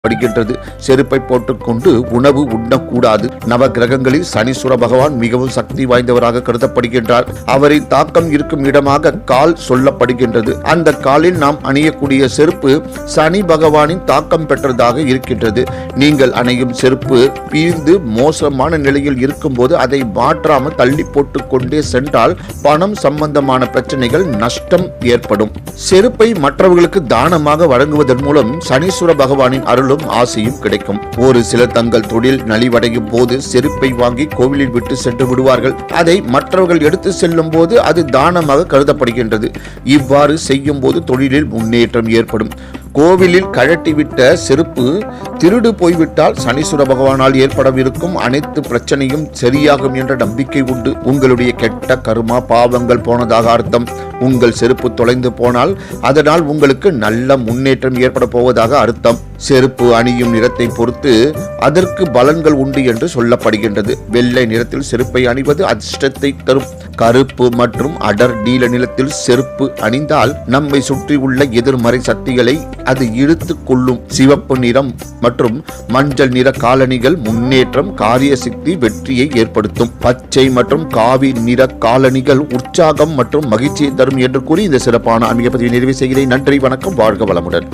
படுகின்றது. செருப்பை போட்டுக்கொண்டு உணவு உண்ணக்கூடாது. நவ கிரகங்களில் சனீஸ்வர பகவான் மிகவும் சக்தி வாய்ந்தவராக கருதப்படுகின்றார். அவரின் தாக்கம் இருக்கும் இடமாக கால் சொல்லப்படுகின்றது. அந்த காலில் நாம் அணியக்கூடிய செருப்பு சனி பகவானின் தாக்கம் பெற்றதாக இருக்கின்றது. நீங்கள் அணியும் செருப்பு பீர்ந்து மோசமான நிலையில் இருக்கும் போது அதை மாற்றாமல் தள்ளி போட்டுக் கொண்டே சென்றால் பணம் சம்பந்தமான பிரச்சனைகள், நஷ்டம் ஏற்படும். செருப்பை மற்றவர்களுக்கு தானமாக வழங்குவதன் மூலம் சனீஸ்வர பகவானின் அருள் ஆசையும் கிடைக்கும். ஒரு சிலர் தங்கள் தொழில் நலிவடையும் போது செருப்பை வாங்கி கோவிலில் விட்டு சென்று விடுவார்கள். அதை மற்றவர்கள் எடுத்து செல்லும் போது அது தானமாக கருதப்படுகின்றது. இவ்வாறு செய்யும் போது தொழிலில் முன்னேற்றம் ஏற்படும். கோவிலில் கழட்டிவிட்ட செருப்பு திருடு போய்விட்டால் சனீஸ்வர பகவானால் ஏற்படவிருக்கும் அனைத்து பிரச்சனையும் சரியாகும் என்ற நம்பிக்கை உண்டு. உங்களுடைய கெட்ட கர்மா பாவங்கள் போனதாக அர்த்தம். உங்கள் செருப்பு தொலைந்து போனால் அதனால் உங்களுக்கு நல்ல முன்னேற்றம் ஏற்பட போவதாக அர்த்தம். செருப்பு அணியும் நிறத்தை பொறுத்து அதற்கு பலன்கள் உண்டு என்று சொல்லப்படுகின்றது. வெள்ளை நிறத்தில் செருப்பை அணிவது அதிர்ஷ்டத்தை தரும். கருப்பு மற்றும் அடர் நீல நிலத்தில் செருப்பு அணிந்தால் நம்மை சுற்றி உள்ள எதிர்மறை சக்திகளை அது இழுத்து கொள்ளும். சிவப்பு நிறம் மற்றும் மஞ்சள் நிற காலணிகள் முன்னேற்றம், காரிய சக்தி, வெற்றியை ஏற்படுத்தும். பச்சை மற்றும் காவி நிற காலணிகள் உற்சாகம் மற்றும் மகிழ்ச்சியை தரும் என்று கூறி இந்த சிறப்பான ஆன்மீக பதிவை நிறைவு செய்கிறேன். நன்றி, வணக்கம், வாழ்க வளமுடன்.